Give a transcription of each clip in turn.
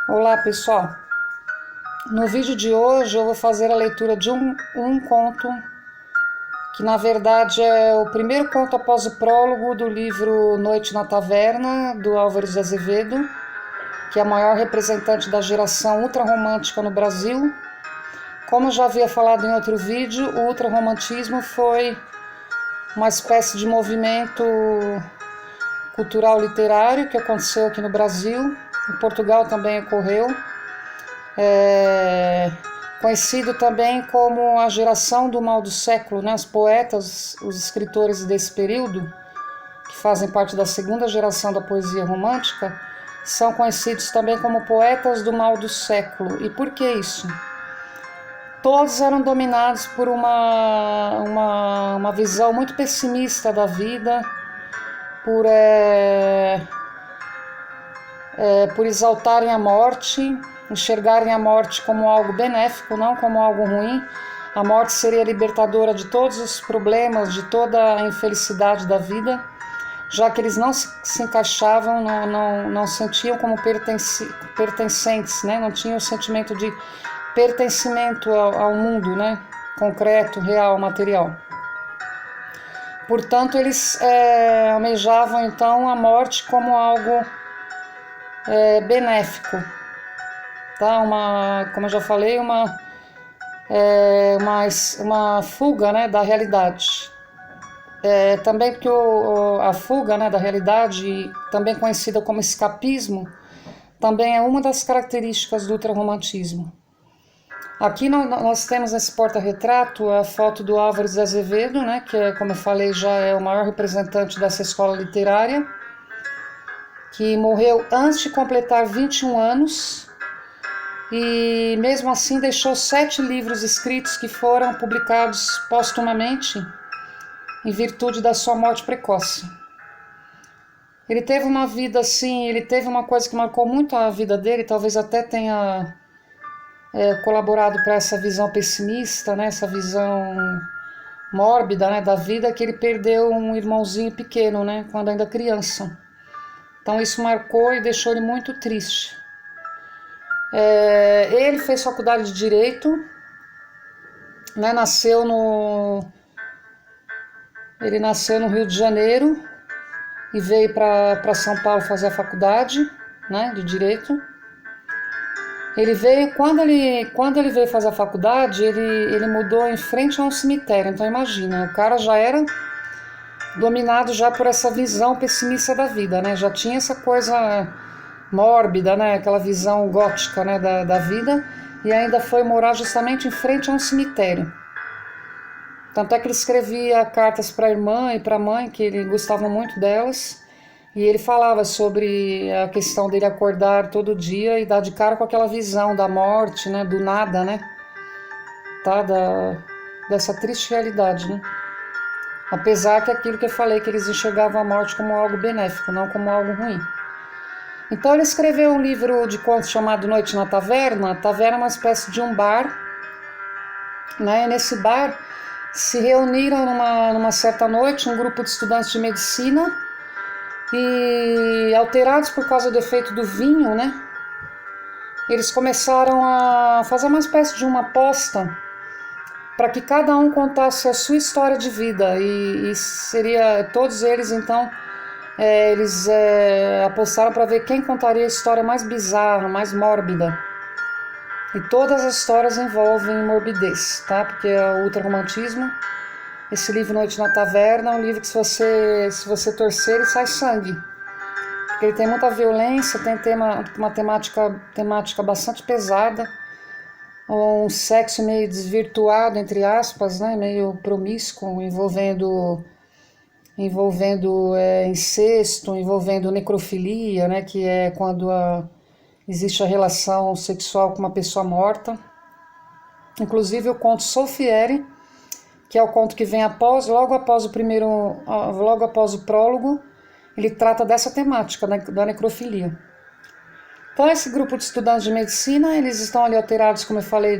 Olá pessoal, no vídeo de hoje eu vou fazer a leitura de um conto que na verdade é o primeiro conto após o prólogo do livro Noite na Taverna, do Álvares de Azevedo, que é a maior representante da geração ultrarromântica no Brasil. Como eu já havia falado em outro vídeo, o ultrarromantismo foi uma espécie de movimento cultural literário que aconteceu aqui no Brasil. Em Portugal também ocorreu, conhecido também como a geração do mal do século, né? Os poetas, os escritores desse período, que fazem parte da segunda geração da poesia romântica, são conhecidos também como poetas do mal do século. E por que isso? Todos eram dominados por uma visão muito pessimista da vida, por exaltarem a morte, enxergarem a morte como algo benéfico, não como algo ruim. A morte seria libertadora de todos os problemas, de toda a infelicidade da vida, já que eles não se encaixavam, não sentiam como pertencentes, né? Não tinham o sentimento de pertencimento ao mundo, né? Concreto, real, material. Portanto, eles almejavam então a morte como algo benéfico, tá? Como eu já falei, uma fuga, né, da realidade. Também porque a fuga, né, da realidade, também conhecida como escapismo, também é uma das características do ultrarromantismo. Aqui nós temos nesse porta-retrato a foto do Álvares de Azevedo, né, que, como eu falei, já é o maior representante dessa escola literária, que morreu antes de completar 21 anos e mesmo assim deixou 7 livros escritos que foram publicados póstumamente em virtude da sua morte precoce. Ele teve uma vida assim, ele teve uma coisa que marcou muito a vida dele, talvez até tenha colaborado para essa visão pessimista, né, essa visão mórbida, né, da vida, que ele perdeu um irmãozinho pequeno, né, quando ainda criança. Então isso marcou e deixou ele muito triste. Ele fez faculdade de Direito, né? Ele nasceu no Rio de Janeiro e veio para São Paulo fazer a faculdade, né, de Direito. Ele veio, quando ele veio fazer a faculdade, ele mudou em frente a um cemitério. Então imagina, o cara já era dominado já por essa visão pessimista da vida, né? Já tinha essa coisa mórbida, né? Aquela visão gótica, né, da vida, e ainda foi morar justamente em frente a um cemitério. Tanto é que ele escrevia cartas para a irmã e para a mãe, que ele gostava muito delas, e ele falava sobre a questão dele acordar todo dia e dar de cara com aquela visão da morte, né, do nada, né, tá? Dessa triste realidade, né? Apesar que aquilo que eu falei, que eles enxergavam a morte como algo benéfico, não como algo ruim. Então ele escreveu um livro de contos chamado Noite na Taverna. A taverna é uma espécie de um bar, né? E nesse bar se reuniram numa certa noite um grupo de estudantes de medicina e, alterados por causa do efeito do vinho, né, eles começaram a fazer uma espécie de uma aposta para que cada um contasse a sua história de vida e seria todos eles então eles apostaram para ver quem contaria a história mais bizarra, mais mórbida. E todas as histórias envolvem morbidez, tá? Porque o ultrarromantismo, esse livro Noite na Taverna, é um livro que se você torcer, ele sai sangue. Porque ele tem muita violência, tem uma temática bastante pesada, um sexo meio desvirtuado, entre aspas, né? Meio promíscuo, envolvendo incesto, envolvendo necrofilia, né, que é quando existe a relação sexual com uma pessoa morta. Inclusive o conto Solfieri, que é o conto que vem logo após o prólogo, ele trata dessa temática, né, da necrofilia. Então esse grupo de estudantes de medicina, eles estão ali alterados, como eu falei,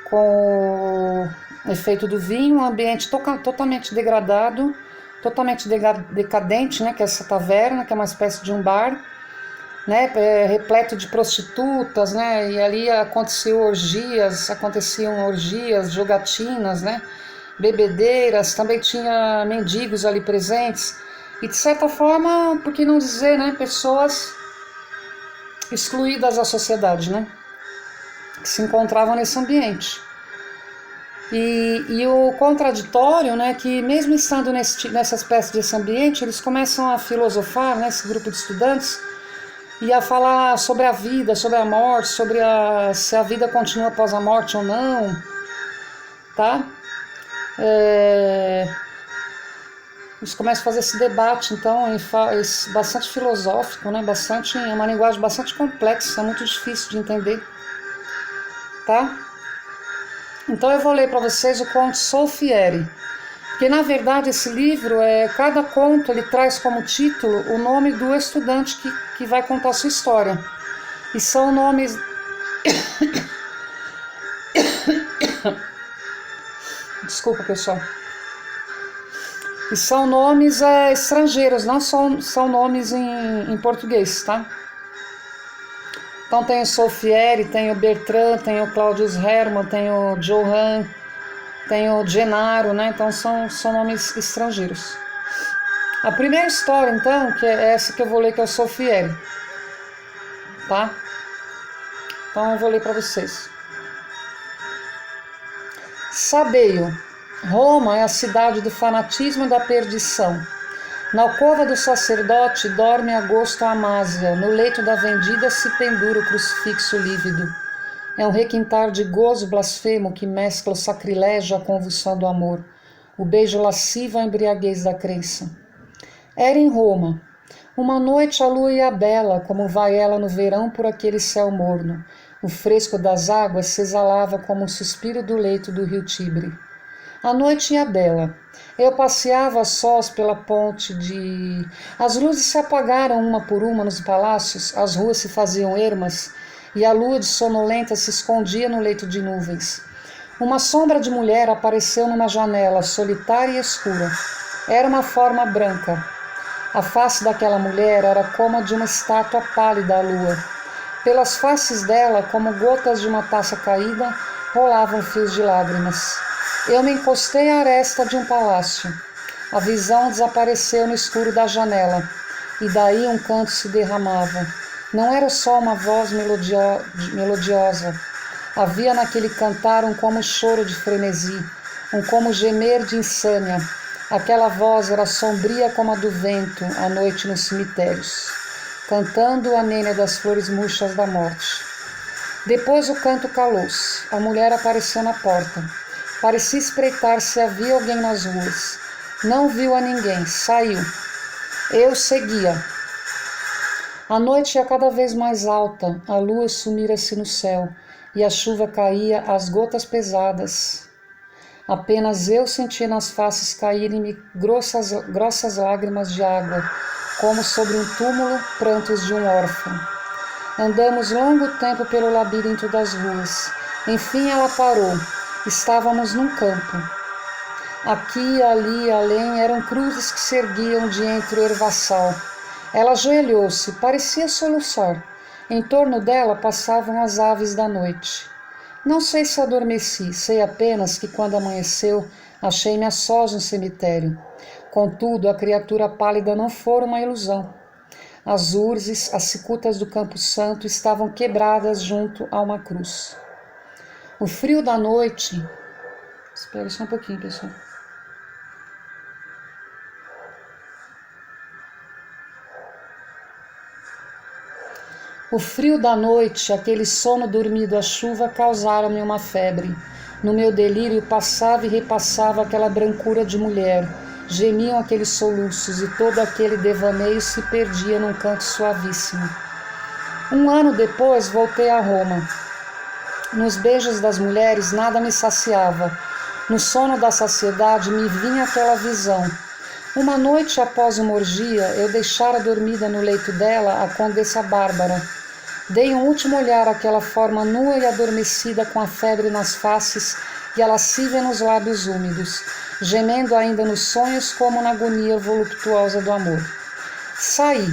com o efeito do vinho, um ambiente totalmente degradado, totalmente decadente, né, que é essa taverna, que é uma espécie de um bar. né, repleto de prostitutas, né, e ali aconteciam orgias, jogatinas, né, bebedeiras, também tinha mendigos ali presentes, e de certa forma, por que não dizer, né, pessoas excluídas da sociedade, né, que se encontravam nesse ambiente. E o contraditório, né, que mesmo estando nessa espécie desse ambiente, eles começam a filosofar, né, esse grupo de estudantes, e a falar sobre a vida, sobre a morte, se a vida continua após a morte ou não, tá? Eles começam a fazer esse debate, então, bastante filosófico, né? É uma linguagem bastante complexa, muito difícil de entender, tá? Então eu vou ler para vocês o conto Solfieri, porque na verdade esse livro, cada conto ele traz como título o nome do estudante que vai contar a sua história. E são nomes... Desculpa, pessoal. E são nomes estrangeiros, não são nomes em português, tá? Então tem o Solfieri, tem o Bertrand, tem o Claudius Hermann, tem o Johann, tem o Gennaro, né? Então são nomes estrangeiros. A primeira história, então, que é essa que eu vou ler, que é o Solfieri, tá? Então eu vou ler para vocês. Sabei-o. Roma é a cidade do fanatismo e da perdição. Na alcova do sacerdote dorme agosto a Amásia, no leito da vendida se pendura o crucifixo lívido. É um requintar de gozo blasfemo que mescla o sacrilégio à convulsão do amor, o beijo lascivo à embriaguez da crença. Era em Roma. Uma noite a lua ia bela, como vai ela no verão por aquele céu morno. O fresco das águas se exalava como um suspiro do leito do rio Tibre. A noite ia bela. Eu passeava a sós pela ponte de... As luzes se apagaram uma por uma nos palácios, as ruas se faziam ermas, e a lua de sonolenta se escondia no leito de nuvens. Uma sombra de mulher apareceu numa janela, solitária e escura. Era uma forma branca. A face daquela mulher era como a de uma estátua pálida à lua. Pelas faces dela, como gotas de uma taça caída, rolavam fios de lágrimas. Eu me encostei à aresta de um palácio. A visão desapareceu no escuro da janela, e daí um canto se derramava. Não era só uma voz melodiosa. Havia naquele cantar um como choro de frenesi, um como gemer de insânia. Aquela voz era sombria como a do vento, à noite nos cemitérios, cantando a nênia das flores murchas da morte. Depois o canto calou-se. A mulher apareceu na porta. Parecia espreitar se havia alguém nas ruas. Não viu a ninguém, saiu. Eu seguia. A noite ia cada vez mais alta, a lua sumira-se no céu, e a chuva caía às gotas pesadas. Apenas eu sentia nas faces caírem-me grossas lágrimas de água, como sobre um túmulo, prantos de um órfão. Andamos longo tempo pelo labirinto das ruas. Enfim ela parou. Estávamos num campo. Aqui, ali, além, eram cruzes que se erguiam de entre o ervaçal. Ela ajoelhou-se, parecia soluçar. Em torno dela passavam as aves da noite. Não sei se adormeci, sei apenas que quando amanheceu, achei-me a sós no cemitério. Contudo, a criatura pálida não fora uma ilusão. As urzes, as cicutas do Campo Santo estavam quebradas junto a uma cruz. O frio da noite... Espera só um pouquinho, pessoal. O frio da noite, aquele sono dormido à chuva, causaram-me uma febre. No meu delírio passava e repassava aquela brancura de mulher. Gemiam aqueles soluços e todo aquele devaneio se perdia num canto suavíssimo. 1 ano depois voltei a Roma. Nos beijos das mulheres nada me saciava. No sono da saciedade me vinha aquela visão. Uma noite após uma orgia, eu deixara dormida no leito dela a Condessa Bárbara. Dei um último olhar àquela forma nua e adormecida com a febre nas faces e a lascívia nos lábios úmidos, gemendo ainda nos sonhos como na agonia voluptuosa do amor. Saí.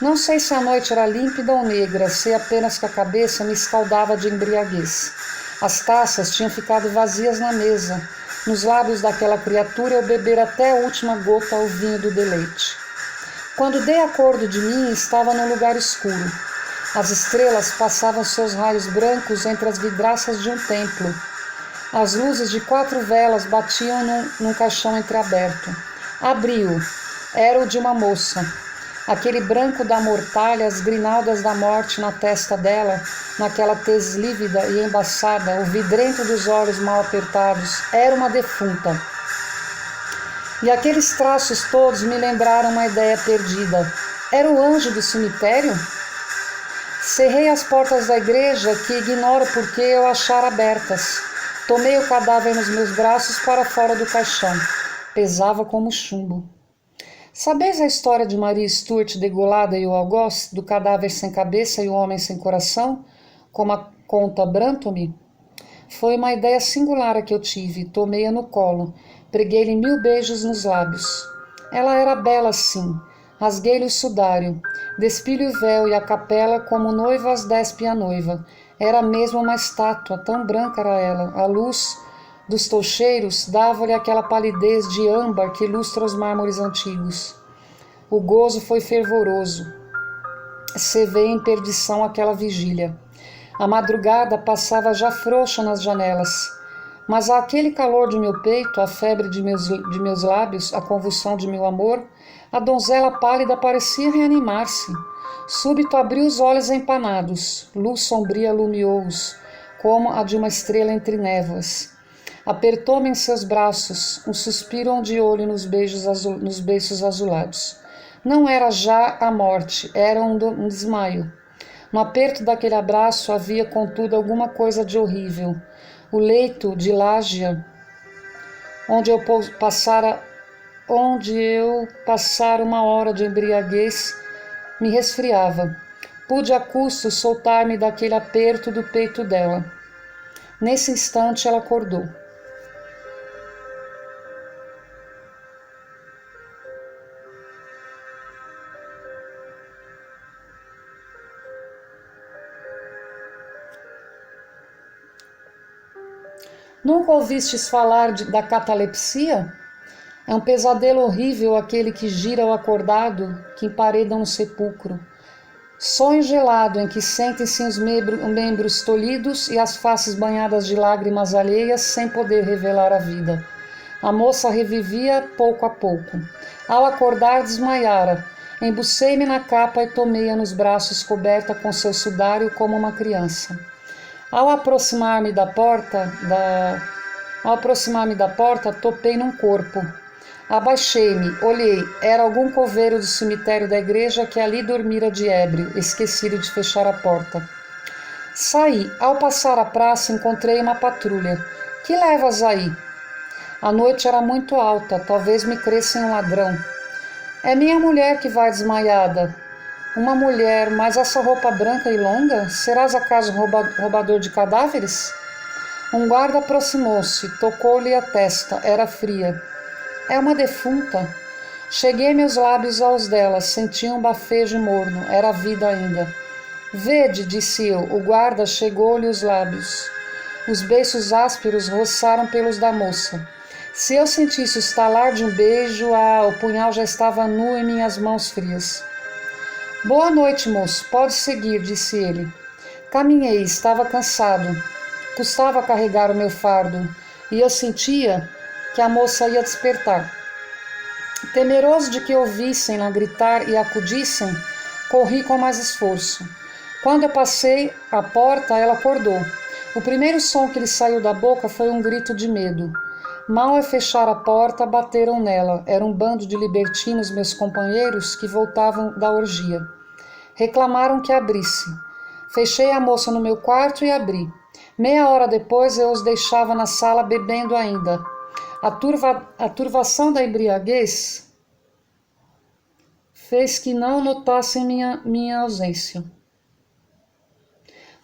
Não sei se a noite era límpida ou negra, sei apenas que a cabeça me escaldava de embriaguez. As taças tinham ficado vazias na mesa. Nos lábios daquela criatura eu bebera até a última gota o vinho do deleite. Quando dei acordo de mim, estava num lugar escuro. As estrelas passavam seus raios brancos entre as vidraças de um templo. As luzes de 4 velas batiam num caixão entreaberto. Abri-o. Era o de uma moça. Aquele branco da mortalha, as grinaldas da morte na testa dela, naquela tez lívida e embaçada, o vidrento dos olhos mal apertados, era uma defunta. E aqueles traços todos me lembraram uma ideia perdida. Era o anjo do cemitério? Cerrei as portas da igreja, que ignoro por que eu achara abertas. Tomei o cadáver nos meus braços para fora do caixão. Pesava como chumbo. Sabeis a história de Maria Stuart degolada e o algoz, do cadáver sem cabeça e o homem sem coração, como a conta Brantome? Foi uma ideia singular a que eu tive. Tomei-a no colo, preguei-lhe 1000 beijos nos lábios. Ela era bela, sim. Rasguei-lhe o sudário, despi-lhe o véu e a capela como noivas despe a noiva. Era mesmo uma estátua, tão branca era ela. A luz dos toucheiros dava-lhe aquela palidez de âmbar que ilustra os mármores antigos. O gozo foi fervoroso. Cevei em perdição aquela vigília. A madrugada passava já frouxa nas janelas, mas aquele calor de meu peito, a febre de meus lábios, a convulsão de meu amor, a donzela pálida parecia reanimar-se. Súbito abriu os olhos empanados, luz sombria lumiou-os, como a de uma estrela entre névoas. Apertou-me em seus braços, um suspiro ondeou-lhe nos beiços azulados. Não era já a morte, era um desmaio. No aperto daquele abraço havia, contudo, alguma coisa de horrível. O leito de Lágia, onde eu passara uma hora de embriaguez, me resfriava. Pude a custo soltar-me daquele aperto do peito dela. Nesse instante ela acordou. Nunca ouvistes falar da catalepsia? É um pesadelo horrível aquele que gira o acordado, que empareda no sepulcro. Sonho gelado em que sentem-se os membros tolhidos e as faces banhadas de lágrimas alheias sem poder revelar a vida. A moça revivia pouco a pouco. Ao acordar, desmaiara. Embucei-me na capa e tomei-a nos braços, coberta com seu sudário como uma criança. Ao aproximar-me da porta, topei num corpo. Abaixei-me, olhei. Era algum coveiro do cemitério da igreja que ali dormira de ébrio, esquecido de fechar a porta. Saí. Ao passar a praça, encontrei uma patrulha. Que levas aí? A noite era muito alta, talvez me cresça um ladrão. É minha mulher que vai desmaiada. Uma mulher, mas essa roupa branca e longa? Serás acaso roubador de cadáveres? Um guarda aproximou-se, tocou-lhe a testa, era fria. É uma defunta. Cheguei meus lábios aos dela, senti um bafejo morno, era vida ainda. Vede, disse eu, o guarda chegou-lhe os lábios. Os beiços ásperos roçaram pelos da moça. Se eu sentisse o estalar de um beijo, o punhal já estava nu em minhas mãos frias. Boa noite, moço. Pode seguir, disse ele. Caminhei, estava cansado. Custava carregar o meu fardo, e eu sentia que a moça ia despertar. Temeroso de que ouvissem-na gritar e acudissem, corri com mais esforço. Quando eu passei a porta, ela acordou. O primeiro som que lhe saiu da boca foi um grito de medo. Mal eu fechar a porta, bateram nela. Era um bando de libertinos, meus companheiros, que voltavam da orgia. Reclamaram que abrisse. Fechei a moça no meu quarto e abri. Meia hora depois eu os deixava na sala bebendo ainda. A turvação da embriaguez fez que não notassem minha ausência.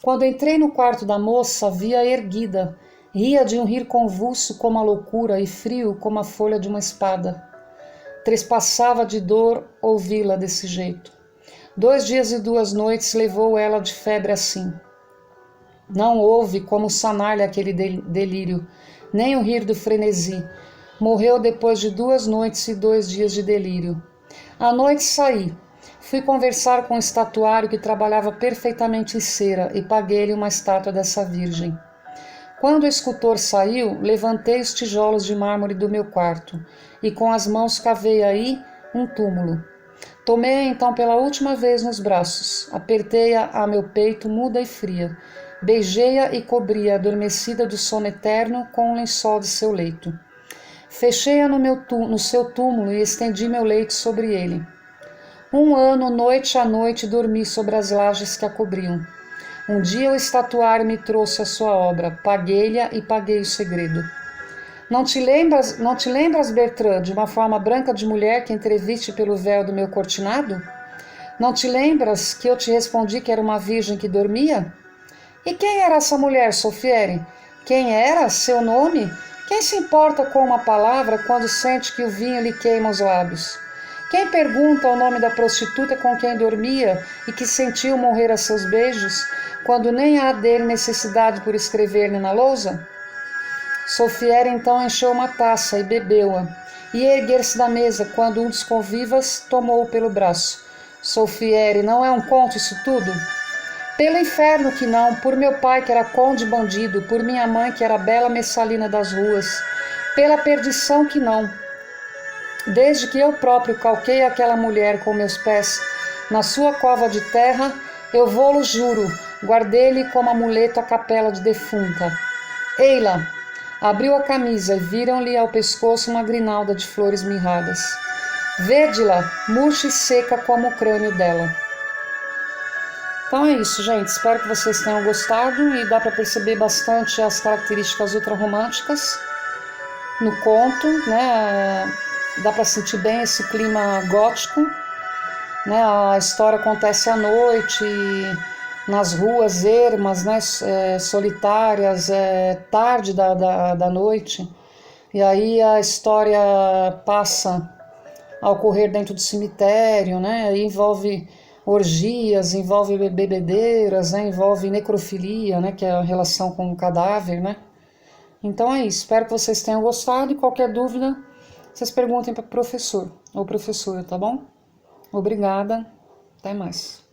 Quando entrei no quarto da moça, vi-a erguida. Ria de um rir convulso como a loucura e frio como a folha de uma espada. Trespassava de dor ouvi-la desse jeito. 2 dias e 2 noites levou ela de febre assim. Não houve como sanar-lhe aquele delírio, nem o rir do frenesi. Morreu depois de 2 noites e 2 dias de delírio. À noite saí. Fui conversar com um estatuário que trabalhava perfeitamente em cera e paguei-lhe uma estátua dessa virgem. Quando o escultor saiu, levantei os tijolos de mármore do meu quarto e com as mãos cavei aí um túmulo. Tomei-a então pela última vez nos braços, apertei-a a meu peito muda e fria, beijei-a e cobri-a adormecida do sono eterno com um lençol de seu leito. Fechei-a no seu túmulo e estendi meu leito sobre ele. 1 ano, noite a noite, dormi sobre as lajes que a cobriam. Um dia o estatuário me trouxe a sua obra, paguei-lhe e paguei o segredo. Não te lembras, Bertrand, de uma forma branca de mulher que entreviste pelo véu do meu cortinado? Não te lembras que eu te respondi que era uma virgem que dormia? E quem era essa mulher, Sofiere? Quem era? Seu nome? Quem se importa com uma palavra quando sente que o vinho lhe queima os lábios? Quem pergunta o nome da prostituta com quem dormia e que sentiu morrer a seus beijos, quando nem há dele necessidade por escrever-lhe na lousa? Sofiere então encheu uma taça e bebeu-a, e erguer-se da mesa quando um dos convivas tomou-o pelo braço. Sofiere, não é um conto isso tudo? Pelo inferno que não, por meu pai que era conde bandido, por minha mãe que era bela messalina das ruas, pela perdição que não. Desde que eu próprio calquei aquela mulher com meus pés na sua cova de terra, eu vou-lo juro, guardei-lhe como amuleto a capela de defunta. Ei-la! Abriu a camisa e viram-lhe ao pescoço uma grinalda de flores mirradas. Vede-la, murcha e seca como o crânio dela. Então é isso, gente. Espero que vocês tenham gostado e dá para perceber bastante as características ultrarromânticas no conto, né? Dá para sentir bem esse clima gótico, né? A história acontece à noite, nas ruas ermas, né? Solitárias, tarde da noite. E aí a história passa a ocorrer dentro do cemitério, né? Aí envolve orgias, envolve bebedeiras, né? Envolve necrofilia, né? Que é a relação com o cadáver, né? Então é isso. Espero que vocês tenham gostado e qualquer dúvida, vocês perguntem para o professor ou professora, tá bom? Obrigada. Até mais.